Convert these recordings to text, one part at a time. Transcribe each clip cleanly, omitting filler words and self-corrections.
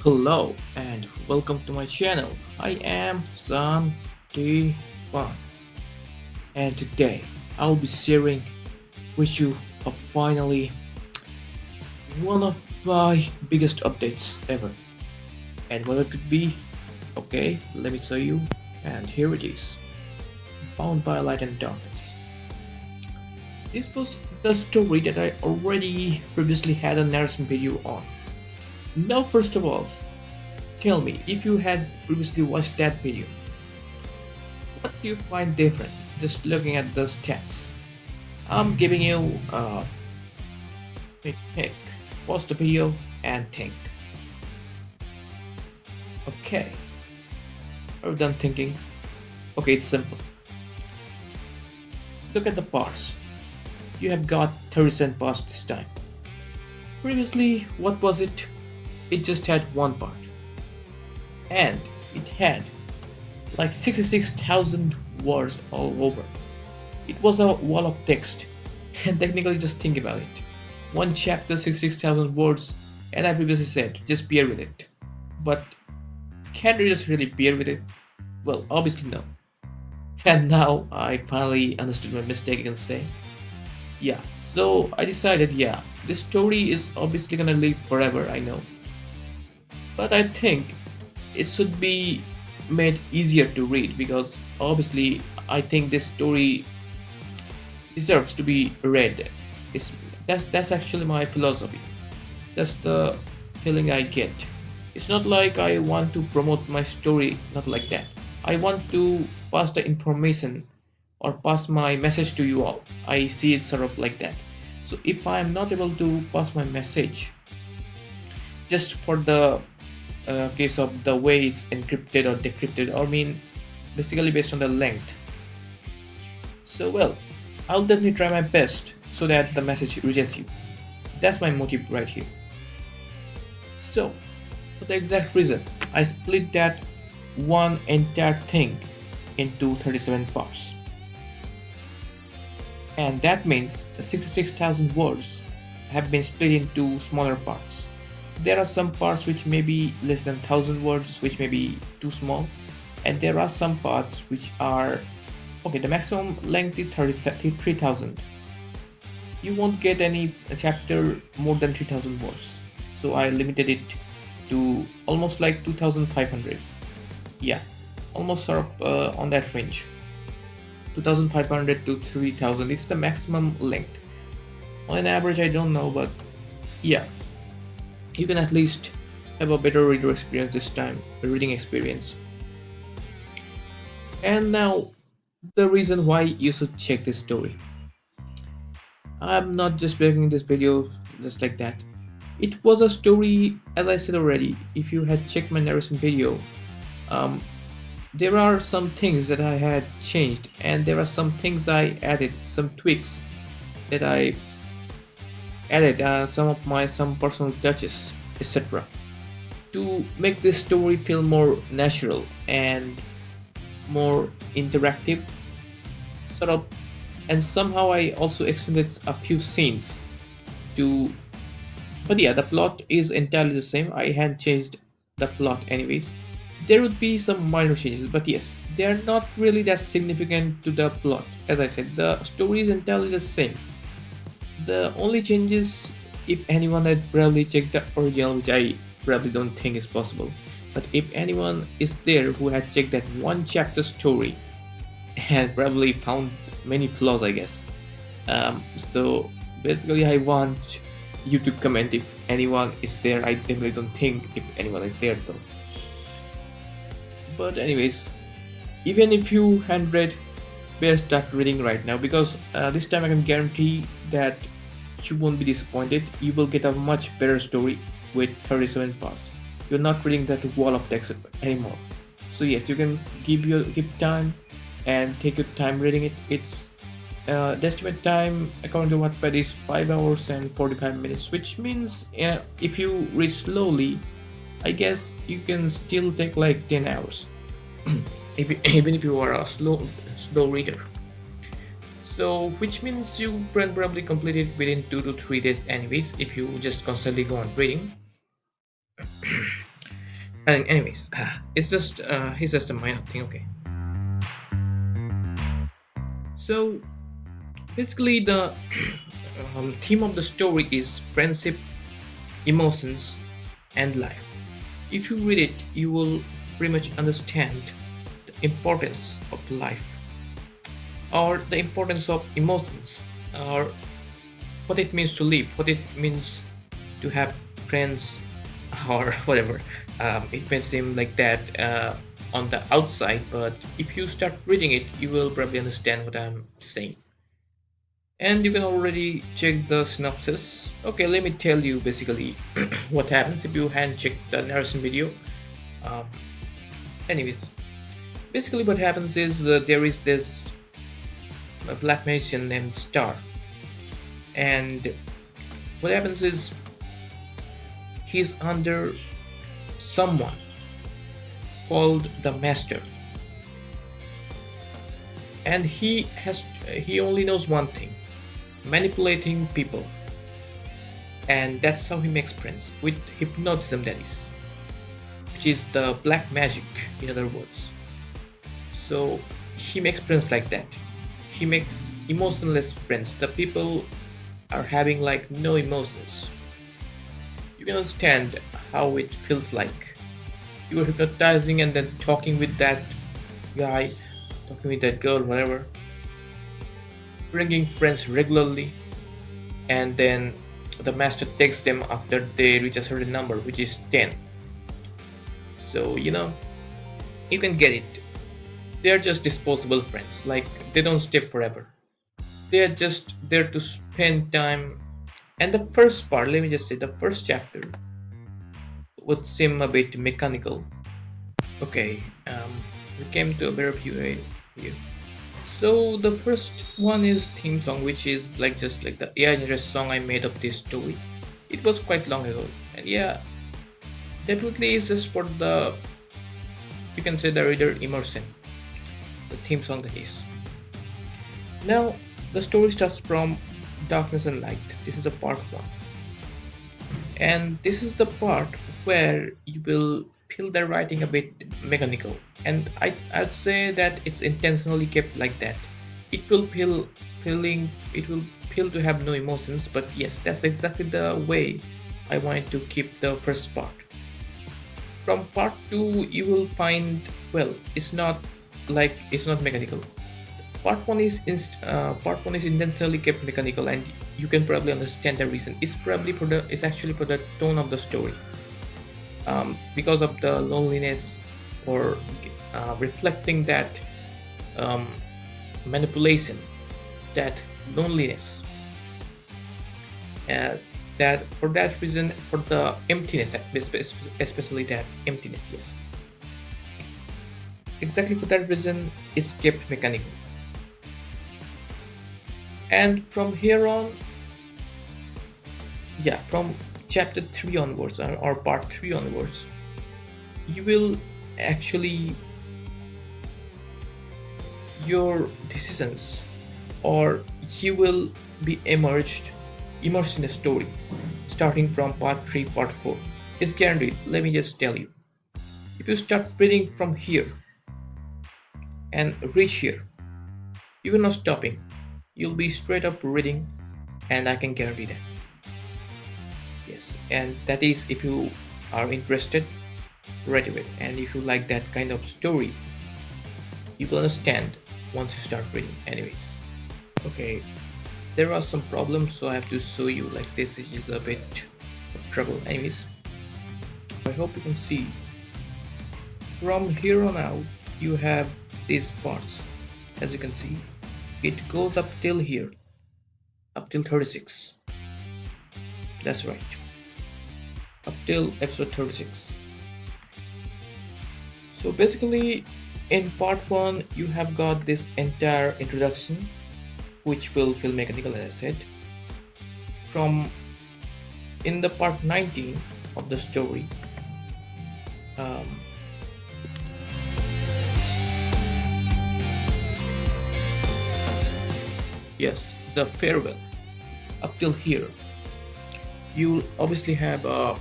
Hello and welcome to my channel. I am Sam T1 and today I'll be sharing with you finally one of my biggest updates ever. And what it could be, okay, let me tell you. And here it is, Bound by Light and Darkness. This was the story that I already previously had a narration video on. Now first of all, tell me if you had previously watched that video. What do you find different just looking at the stats? I'm giving you a pick. Pause the video and think. Okay, are you done thinking? Okay, it's simple. Look at the parts. You have got 37 parts this time. Previously, what was it? It just had one part. And it had like 66,000 words all over. It was a wall of text. And technically, just think about it. One chapter, 66,000 words, and I previously said, just bear with it. But can readers really bear with it? Well, obviously no. And now I finally understood my mistake, I can say. Yeah, so I decided, yeah, this story is obviously gonna live forever, I know. But I think it should be made easier to read because obviously I think this story deserves to be read. That's actually my philosophy. That's the feeling I get. It's not like I want to promote my story, not like that. I want to pass the information or pass my message to you all. I see it sort of like that. So if I am not able to pass my message just for the case of the way it's encrypted or decrypted, or mean basically based on the length, so well, I'll definitely try my best so that the message reaches you. That's my motive right here. So for the exact reason, I split that one entire thing into 37 parts, and that means the 66,000 words have been split into smaller parts. There are some parts which may be less than 1000 words, which may be too small, and there are some parts which are okay. The maximum length is 33,000. You won't get any chapter more than 3000 words, so I limited it to almost like 2500. Yeah, almost sort of on that range. 2500 to 3000, it's the maximum length. On an average, I don't know, but yeah, you can at least have a better reader experience this time, a reading experience. And now, the reason why you should check this story. I'm not just making this video just like that. It was a story, as I said already. If you had checked my narration video, um, there are some things that I had changed, and there are some things I added, some tweaks that I added, some personal touches, etc. to make this story feel more natural and more interactive, sort of. And somehow I also extended a few scenes to, but yeah, the plot is entirely the same. I had changed the plot anyways. There would be some minor changes, but yes, they are not really that significant to the plot. As I said, the story is entirely the same. The only changes, if anyone had probably checked the original, which I probably don't think is possible, but if anyone is there who had checked that one chapter story and probably found many flaws, I guess. So basically, I want you to comment if anyone is there. I definitely don't think if anyone is there though. But anyways, even if you had read, better start reading right now because this time I can guarantee that you won't be disappointed. You will get a much better story with 37 parts. You're not reading that wall of text anymore. So yes, you can give time and take your time reading it. It's the estimate time according to Wattpad is 5 hours and 45 minutes, which means if you read slowly, I guess you can still take like 10 hours, even if you are a slow reader. So which means you can probably complete it within 2 to 3 days anyways if you just constantly go on reading. And anyways, it's just a minor thing. Okay, so basically the theme of the story is friendship, emotions, and life. If you read it, you will pretty much understand the importance of life, or the importance of emotions, or what it means to live, what it means to have friends, or whatever. It may seem like that on the outside, but if you start reading it, you will probably understand what I'm saying. And you can already check the synopsis. Okay, let me tell you basically what happens if you hand check the narration video. Um, anyways, basically what happens is there is this black magician named Star, and what happens is he's under someone called the Master, and he only knows one thing: manipulating people, and that's how he makes friends with hypnotism, that is, which is the black magic, in other words. So he makes friends like that. He makes emotionless friends. The people are having like no emotions. You can understand how it feels like. You are hypnotizing and then talking with that guy, talking with that girl, whatever, bringing friends regularly, and then the master takes them after they reach a certain number, which is 10. So, you can get it. They're just disposable friends, like they don't stay forever. They're just there to spend time. And the first part, let me just say, the first chapter would seem a bit mechanical. Okay, we came to a better view here. So the first one is theme song, which is like just like the AI generated song I made of this story. It was quite long ago, and yeah, definitely is just for the, you can say, the reader immersion. The theme song that is. Now the story starts from darkness and light. This is the part one, and this is the part where you will feel the writing a bit mechanical, and I'd say that it's intentionally kept like that. It will feel to have no emotions, but yes, that's exactly the way I wanted to keep the first part. From part 2 you will find, well, it's not mechanical. Part 1 is intentionally kept mechanical, and you can probably understand the reason. It's actually for the tone of the story, because of the loneliness, or reflecting that um, manipulation, that loneliness, uh, that for that reason, for the emptiness, especially that emptiness, yes, exactly for that reason it's kept mechanical. And from here on, yeah, from chapter 3 onwards, or part 3 onwards, you will actually, your decisions, or you will be immersed in a story starting from part 3, part 4. It's guaranteed. Let me just tell you, if you start reading from here and reach here, you will not stopping. You'll be straight up reading, and I can guarantee that. Yes, and that is if you are interested right away, and if you like that kind of story, you will understand once you start reading. Anyways, okay, there are some problems, so I have to show you like this. Is a bit of trouble. Anyways, I hope you can see. From here on out, you have these parts. As you can see, it goes up till here, up till 36. That's right, up till episode 36. So basically, in part 1 you have got this entire introduction, which will feel mechanical, as I said. From in the part 19 of the story, um, yes, the farewell, up till here, you'll obviously have a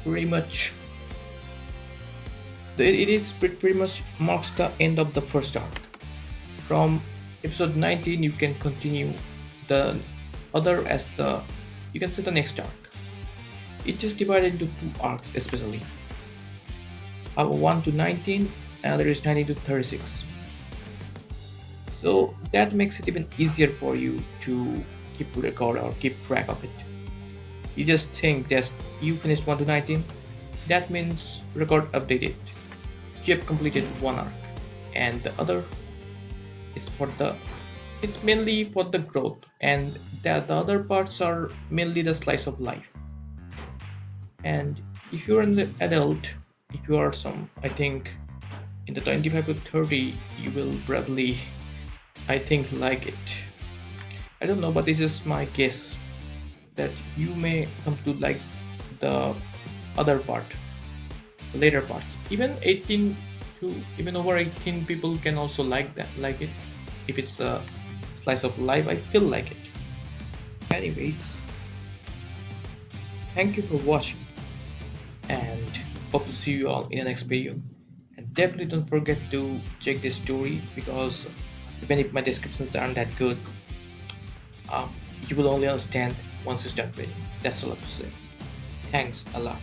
pretty much It is pretty much marks the end of the first arc. From episode 19, you can continue the other as the you can say the next arc. It just divided into two arcs, especially 1 to 19, and there is 19 to 36. So that makes it even easier for you to keep record or keep track of it. You just think that you finished 1 to 19, that means record updated. You have completed one arc, and the other is for the it's mainly for the growth, and the other parts are mainly the slice of life. And if you're an adult, if you are some, I think in the 25 to 30, you will probably, I think, like it. I don't know, but this is my guess that you may come to like the other part, later parts. Even 18 to even over 18 people can also like that, like it. If it's a slice of life, I feel like it. Anyways, thank you for watching, and hope to see you all in the next video. And definitely don't forget to check this story, because even if my descriptions aren't that good, you will only understand once you start reading. That's all I have to say. Thanks a lot.